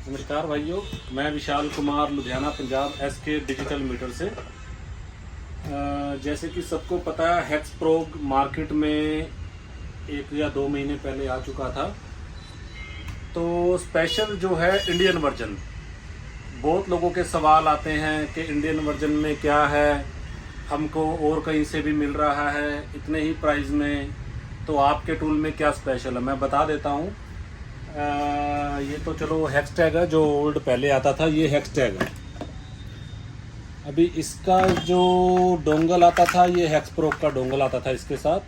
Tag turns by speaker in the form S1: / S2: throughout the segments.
S1: नमस्कार भाइयों, मैं Vishal Kumar Ludhiana Punjab SK digital meter से। जैसे कि सबको पता है, हेक्स प्रोग मार्केट में 1 या 2 महीने पहले आ चुका था। तो स्पेशल जो है इंडियन वर्जन, बहुत लोगों के सवाल आते हैं कि इंडियन वर्जन में क्या है, हमको और कहीं से भी मिल रहा है इतने ही प्राइस में, तो आपके टूल में क्या स्पेशल है मैं बता देता हूँ। ये तो चलो हेक्स टैग है, जो ओल्ड पहले आता था, ये हेक्स टैग है। अभी इसका जो डोंगल आता था, ये हेक्स प्रोग का डोंगल आता था इसके साथ,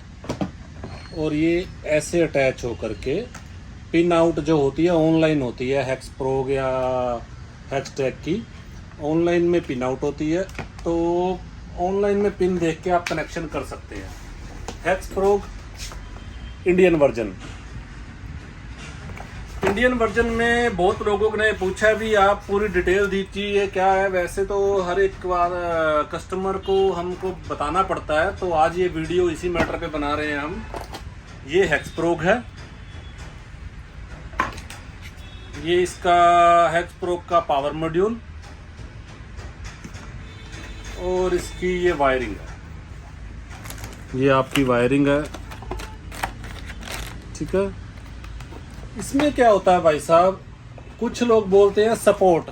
S1: और ये ऐसे अटैच हो करके पिन आउट जो होती है ऑनलाइन होती है, हेक्स प्रोग या हेक्स टैग की ऑनलाइन में पिन आउट होती है, तो ऑनलाइन में पिन देख के आप कनेक्शन कर सकते हैं। हेक्स प्रोग इंडियन वर्जन में बहुत लोगों ने पूछा भी, आप पूरी डिटेल दीजिए क्या है। वैसे तो हर एक बार कस्टमर को हमको बताना पड़ता है, तो आज ये वीडियो इसी मैटर पे बना रहे हैं हम। ये हेक्स प्रोग है, ये इसका हेक्स प्रोग का पावर मॉड्यूल, और इसकी ये वायरिंग है, ये आपकी वायरिंग है, ठीक है। इसमें क्या होता है भाई साहब, कुछ लोग बोलते हैं सपोर्ट।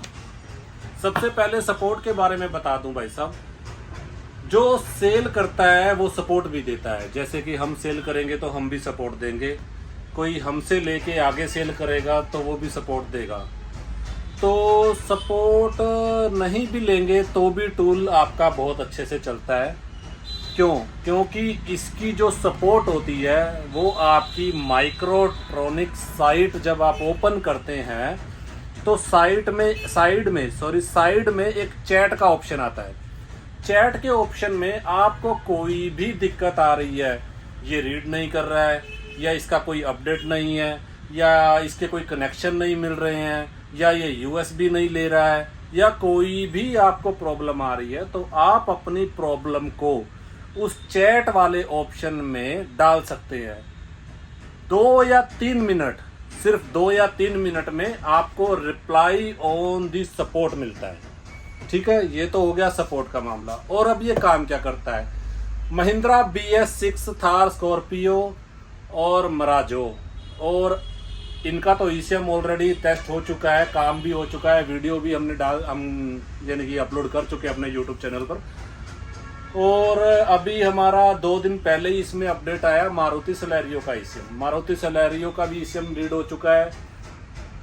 S1: सबसे पहले सपोर्ट के बारे में बता दूं भाई साहब, जो सेल करता है वो सपोर्ट भी देता है। जैसे कि हम सेल करेंगे तो हम भी सपोर्ट देंगे, कोई हमसे लेके आगे सेल करेगा तो वो भी सपोर्ट देगा। तो सपोर्ट नहीं भी लेंगे तो भी टूल आपका बहुत अच्छे से चलता है। क्योंकि इसकी जो सपोर्ट होती है वो आपकी माइक्रोट्रॉनिक साइट जब आप ओपन करते हैं तो साइड में एक चैट का ऑप्शन आता है। चैट के ऑप्शन में आपको कोई भी दिक्कत आ रही है, ये रीड नहीं कर रहा है, या इसका कोई अपडेट नहीं है, या इसके कोई कनेक्शन नहीं मिल रहे हैं, या ये यूएसबी नहीं ले रहा है, या कोई भी आपको प्रॉब्लम आ रही है, तो आप अपनी प्रॉब्लम को उस चैट वाले ऑप्शन में डाल सकते हैं। 2 या 3 मिनट, सिर्फ 2 या 3 मिनट में आपको रिप्लाई ऑन दी सपोर्ट मिलता है, ठीक है। ये तो हो गया सपोर्ट का मामला। और अब ये काम क्या करता है, महिंद्रा BS6, थार, स्कॉर्पियो और मराजो, और इनका तो ECM ऑलरेडी टेस्ट हो चुका है, काम भी हो चुका है, वीडियो भी हम यानी कि अपलोड कर चुके हैं अपने यूट्यूब चैनल पर। और अभी हमारा 2 दिन पहले ही इसमें अपडेट आया मारुति सेलेरियो का ECM। मारुति सेलेरियो का भी ECM रीड हो चुका है,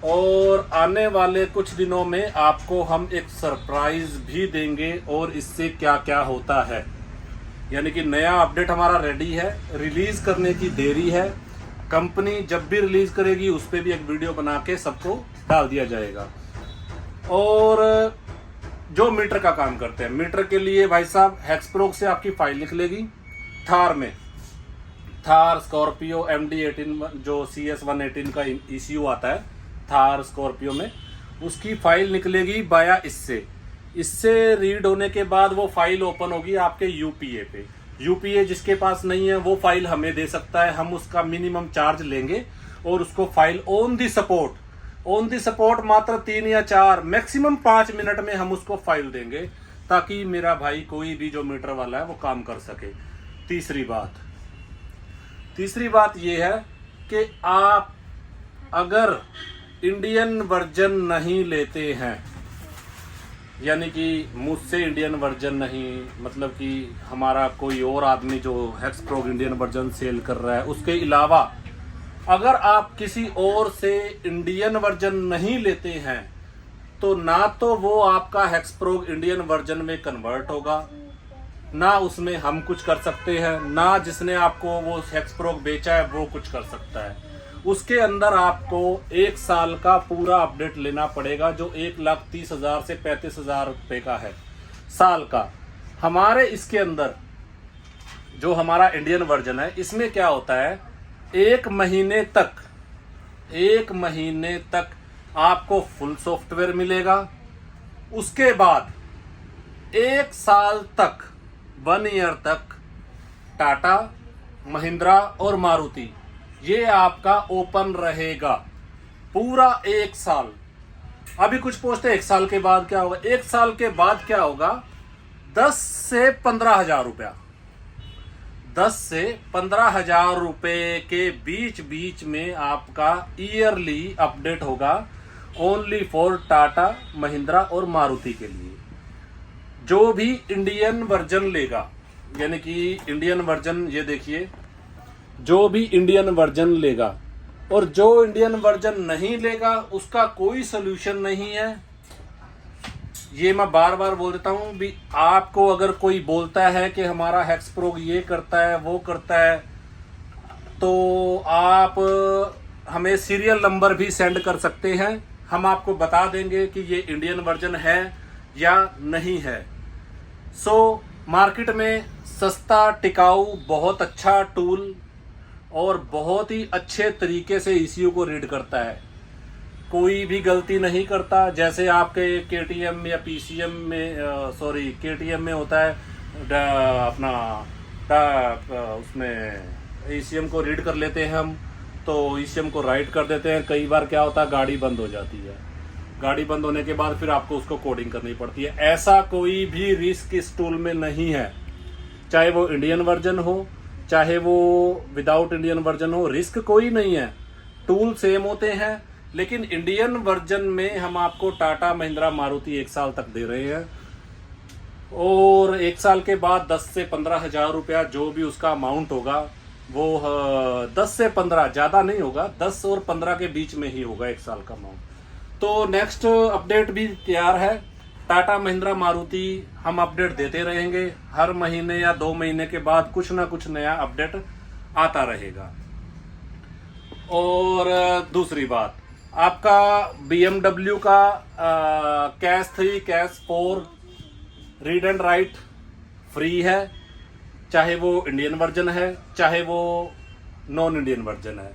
S1: और आने वाले कुछ दिनों में आपको हम एक सरप्राइज भी देंगे और इससे क्या क्या होता है। यानी कि नया अपडेट हमारा रेडी है, रिलीज करने की देरी है। कंपनी जब भी रिलीज करेगी उस पर भी एक वीडियो बना के सबको डाल दिया जाएगा। और जो मीटर का काम करते हैं, मीटर के लिए भाई साहब हेक्स प्रोग से आपकी फाइल निकलेगी। थार, स्कॉर्पियो MD18 जो CS118 का ECU आता है थार स्कॉर्पियो में, उसकी फाइल निकलेगी बाया इससे रीड होने के बाद वो फाइल ओपन होगी आपके UPA पे। UPA जिसके पास नहीं है वो फाइल हमें दे सकता है, हम उसका मिनिमम चार्ज लेंगे और उसको फाइल ऑन दी सपोर्ट मात्र 3 या 4 मैक्सिमम 5 मिनट में हम उसको फाइल देंगे, ताकि मेरा भाई कोई भी जो मीटर वाला है वो काम कर सके। तीसरी बात ये है कि आप अगर इंडियन वर्जन नहीं लेते हैं, यानी कि मुझसे इंडियन वर्जन नहीं, मतलब कि हमारा कोई और आदमी जो हेक्स प्रोग इंडियन वर्जन सेल कर रहा है, उसके अलावा अगर आप किसी और से इंडियन वर्जन नहीं लेते हैं, तो ना तो वो आपका हेक्स प्रोग इंडियन वर्जन में कन्वर्ट होगा, ना उसमें हम कुछ कर सकते हैं, ना जिसने आपको वो हेक्स प्रोग बेचा है वो कुछ कर सकता है। उसके अंदर आपको 1 साल का पूरा अपडेट लेना पड़ेगा, जो 1,30,000 से 35,000 रुपये का है साल का। हमारे इसके अंदर जो हमारा इंडियन वर्जन है, इसमें क्या होता है, 1 महीने तक आपको फुल सॉफ्टवेयर मिलेगा। उसके बाद 1 साल तक, 1 ईयर तक टाटा, महिंद्रा और मारुति ये आपका ओपन रहेगा पूरा 1 साल। अभी कुछ पोस्ट है 1 साल के बाद क्या होगा। 1 साल के बाद क्या होगा, 10 से 15 हजार रुपया, 10 से 15 हजार रुपए के बीच बीच में आपका ईयरली अपडेट होगा, ओनली फॉर टाटा, महिंद्रा और मारुति के लिए। जो भी इंडियन वर्जन लेगा, यानी कि इंडियन वर्जन, ये देखिए, जो भी इंडियन वर्जन लेगा और जो इंडियन वर्जन नहीं लेगा उसका कोई सोल्यूशन नहीं है। ये मैं बार बार बोल देता हूं भी, आपको अगर कोई बोलता है कि हमारा हैक्सप्रो ये करता है वो करता है, तो आप हमें सीरियल नंबर भी सेंड कर सकते हैं, हम आपको बता देंगे कि ये इंडियन वर्जन है या नहीं है। मार्केट में सस्ता, टिकाऊ, बहुत अच्छा टूल और बहुत ही अच्छे तरीके से ECU को रीड करता है, कोई भी गलती नहीं करता। जैसे आपके KTM या PCM में, KTM में होता है अपना उसमें ECM को रीड कर लेते हैं हम, तो ECM को राइट कर देते हैं। कई बार क्या होता है, गाड़ी बंद हो जाती है, गाड़ी बंद होने के बाद फिर आपको उसको कोडिंग करनी पड़ती है। ऐसा कोई भी रिस्क इस टूल में नहीं है, चाहे वो इंडियन वर्जन हो चाहे वो विदाउट इंडियन वर्जन हो, रिस्क कोई नहीं है। टूल सेम होते हैं, लेकिन इंडियन वर्जन में हम आपको टाटा, महिंद्रा, मारुति 1 साल तक दे रहे हैं, और 1 साल के बाद 10 से 15 हजार रुपया जो भी उसका अमाउंट होगा वो 10 से 15, ज़्यादा नहीं होगा, 10 और 15 के बीच में ही होगा 1 साल का अमाउंट। तो नेक्स्ट अपडेट भी तैयार है, टाटा, महिंद्रा, मारुति हम अपडेट देते रहेंगे, हर महीने या 2 महीने के बाद कुछ ना कुछ नया अपडेट आता रहेगा। और दूसरी बात, आपका BMW का cash 3, cash 4 read and right free है, चाहे वो इंडियन वर्जन है चाहे वो नॉन इंडियन वर्जन है।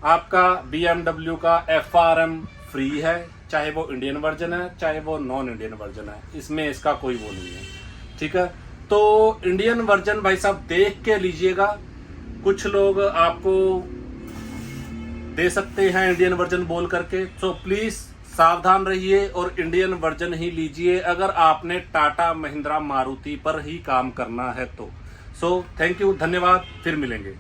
S1: आपका BMW का FRM फ्री है, चाहे वो इंडियन वर्जन है चाहे वो नॉन इंडियन वर्जन है, इसमें इसका कोई वो नहीं है, ठीक है। तो इंडियन वर्जन भाई साहब देख के लीजिएगा, कुछ लोग आपको दे सकते हैं इंडियन वर्जन बोल करके, तो प्लीज सावधान रहिए और इंडियन वर्जन ही लीजिए अगर आपने टाटा, महिंद्रा, मारुति पर ही काम करना है तो। थैंक यू, धन्यवाद, फिर मिलेंगे।